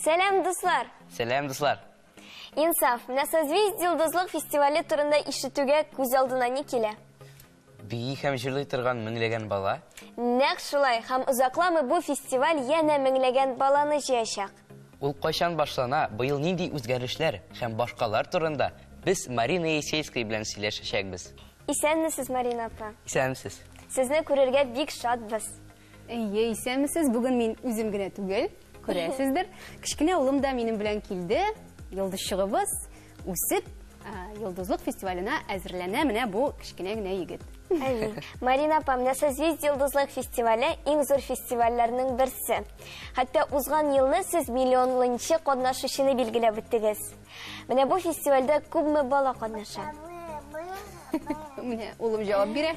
Сәлем, дуслар! Сәлем, дуслар! Инсаф, менә созвездие йолдызлык фестивале турында ишетүгә күз алдына ни килә? Бии һәм җырлый торган меңләгән бала. Нәкъ шулай, һәм озакламый бу фестиваль янә меңләгән баланы җыячак. Ул кайчан башлана, быел нинди үзгәрешләр һәм башкалар турында без Марина Есейская белән сөйләшәчәкбез. Исәнмесез, Марина апа? Исәнмесез. Сезне күрергә бик шатбыз. Исәнмесез, бүген мин үзем генә түгел, күрәсездер. Кичкенә улым да минем белән килде. Йолдызчыгыбыз үсеп, йолдызлык фестиваленә әзерләнә менә бу кичкенә генә егет. Марина апа, менә созвездие йолдызлык фестивале иң зур фестивальләрнең берсе. Хәтта узган елны сез миллионлынчы катнашучыны билгеләп үттегез. Менә бу фестивальдә күпме бала катнаша? Менә улым җавап бирә.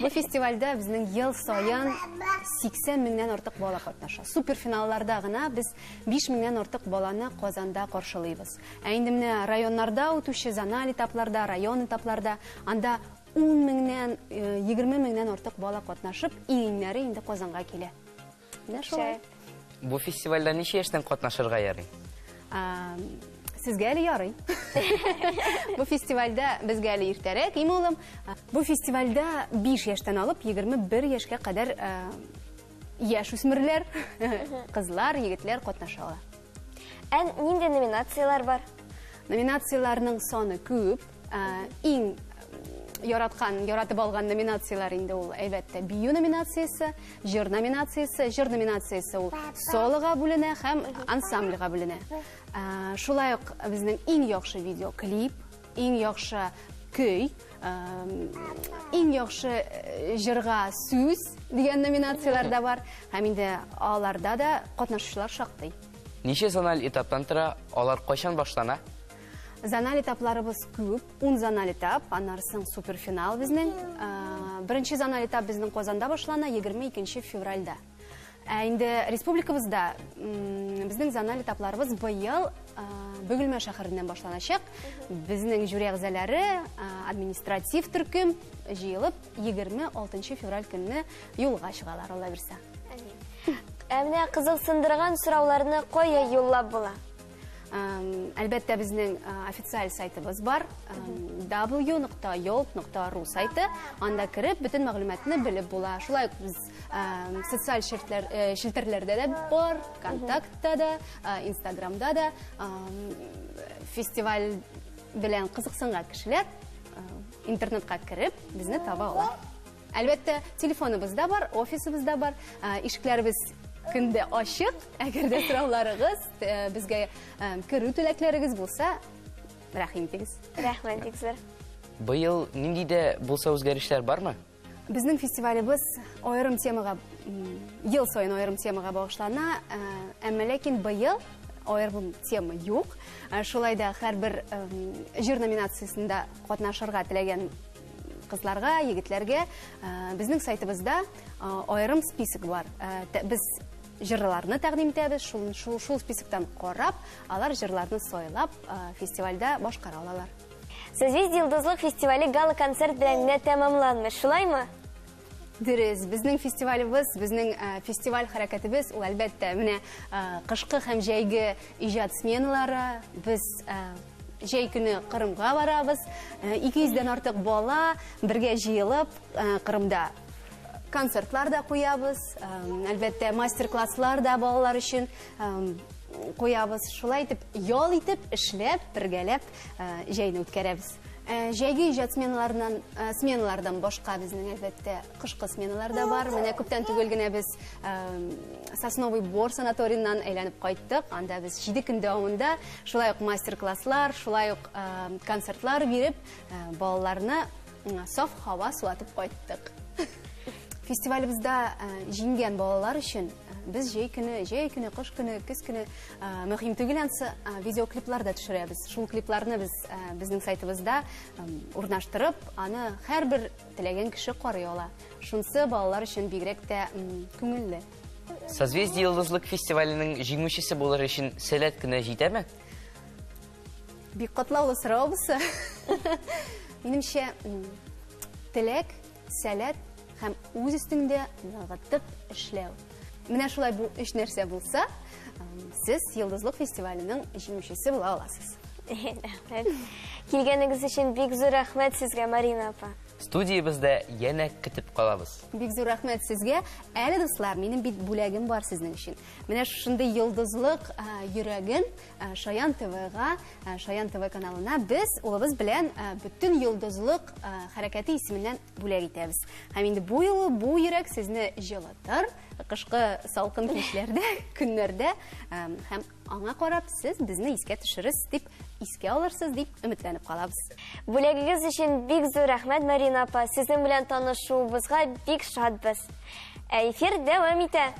Бу фестивальдә безнең ел саен 80 меңнән артык бала катнаша. Суперфиналларда гына без 5 меңнән артык баланы Казанда каршылыйбыз. Ә инде менә районнарда үтүче зональ этапларда, район этапларда анда 10 меңнән 20 меңнән артык бала катнашып, иңнәре инде Казанга килә. Менә шулай. Бу фестивальдә ничә яшьтән катнашырга ярый? Сезгә әле ярый. Бу фестивальдә безгә әле иртәрәк, име улым. Бу фестивальдә 5 яшьтән алып 21 яшькә кадәр яшь үсмерләр, кызлар, егетләр катнашалар. Нинди номинациялар бар? Номинацияларның саны күп. Иң яратып алган номинациялар инде ул әлбәттә бию номинациясе, җыр номинациясе. Җыр номинациясе ул солога бүленә һәм ансамбльгә бүленә. Шулай ук безнең иң яхшы видеоклип, иң яхшы көй, иң яхшы җырга сүз дигән номинациялар да бар. Һәм инде аларда да катнашучылар шактый. Ничә зональ этаптан тора, алар кайчан башлана? Зональ этапларыбыз күп, 10 зональ этап, аннарсын суперфинал безнең. Беренче зональ этап безнең Казанда башлана 22 февральдә. Инде республикабызда безнең зональ этапларыбыз быел Бөгелмә шәһәреннән башланачак. Безнең жюри әгъзалары, административ төркем җыелып 26 февраль көнне юлга чыгалар, Алла бирсә. Менә кызыксындырган сорауларны кая юллап була? Әлбәттә безнең официаль сайтыбыз бар, w.yolt.ru сайты. Анда кереп бөтен мәгълүматны белеп була. Шулай без социаль челтәрләрдә дә бар, контактта да, Инстаграмда да. Фестиваль белән кызыксынган кешеләр интернетка кереп безне таба ала. Әлбәттә телефоныбыз да бар, офисыбыз да бар, ишекләребез көндә ачык. Әгәр дә сорауларыгыз, безгә керү теләкләрегез булса, рәхим итегез. Рәхмәт, Игзер. Быел нинди дә булса үзгәрешләр бармы? Безнең фестивалебез аерым темага, ел саен аерым темага багышлана, әмма ләкин быел аерым тема юк. Шулай да һәрбер җыр номинациясендә катнашырга теләгән кызларга, егетләргә безнең сайтыбызда аерым список бар. Без җырларны тәкъдим итәбез, шул списоктан карап, алар җырларны сайлап фестивальдә башкара алалар. Созвездие йолдызлык фестивале гала-концерт белән генә тәмамланмый, шулаймы? Дөрес, безнең фестивалебез, безнең фестиваль хәрәкәтебез ул әлбәттә менә кышкы һәм җәйге иҗат сменалары. Без җәй көне Кырымга барабыз. 200дән артык бала бергә җыелып Кырымда концертлар да куябыз. Әлбәттә мастер-класслар да балалар өчен куябыз. Шулай итеп, ял итеп, эшләп, бергәләп җәйне үткәрәбез. Җәйге иҗат сменалардан башка безнең әлбәттә кышкы сменалар да бар. Менә күптән түгел генә без Сосновый Бор санаториеннан әйләнеп кайттык. Анда без 7 көн дәвамында шулай ук мастер-класслар, шулай ук концертлар биреп, балаларны саф һава суатып кайттык. Фестивалебездә җиңгән балалар өчен без җәй көне, кыш көне, көз көне мөһим түгел ансы видеоклиплар да төшерәбез. Шул клипларны без безнең сайтыбызда урнаштырып, аны һәрбер теләгән кеше карый ала. Шунсы балалар өчен бигрәк тә күңелле. Созвездие йолдызлык фестиваленең җиңүчесе булыр өчен сәләт кенә җитәме? Бик катлаулы сорау бусы. Минемчә, теләк, сәләт һәм үз өстендә ныгытып эшләү. Менә шулай бу өч нәрсә булса, сез Йолдызлык фестиваленең җиңүчесе була аласыз. Килгәнегез өчен бик зур рәхмәт сезгә, Марина апа. Студиябызда янә көтеп калабыз. Бик зур рәхмәт сезгә. Әле дуслар, минем бит бүләгем бар сезнең өчен. Менә шундый йолдызлык йөрәген Шаян ТВ-га, Шаян ТВ каналына без улыбыз белән бөтен йолдызлык хәрәкәте исеменнән бүләк итәбез. Һәм инде бу юлы бу йөрәк сезне җылытыр, кышкы салкын кичләрдә, көннәрдә һәм аңа карап сез безне искә төшерерсез дип, искә алырсыз дип өметләнеп калабыз. Бүләгегез өчен бик зур рәхмәт, Марина апа. Сезнең белән танышуыбызга бик шатбыз. Эфир дәвам итә.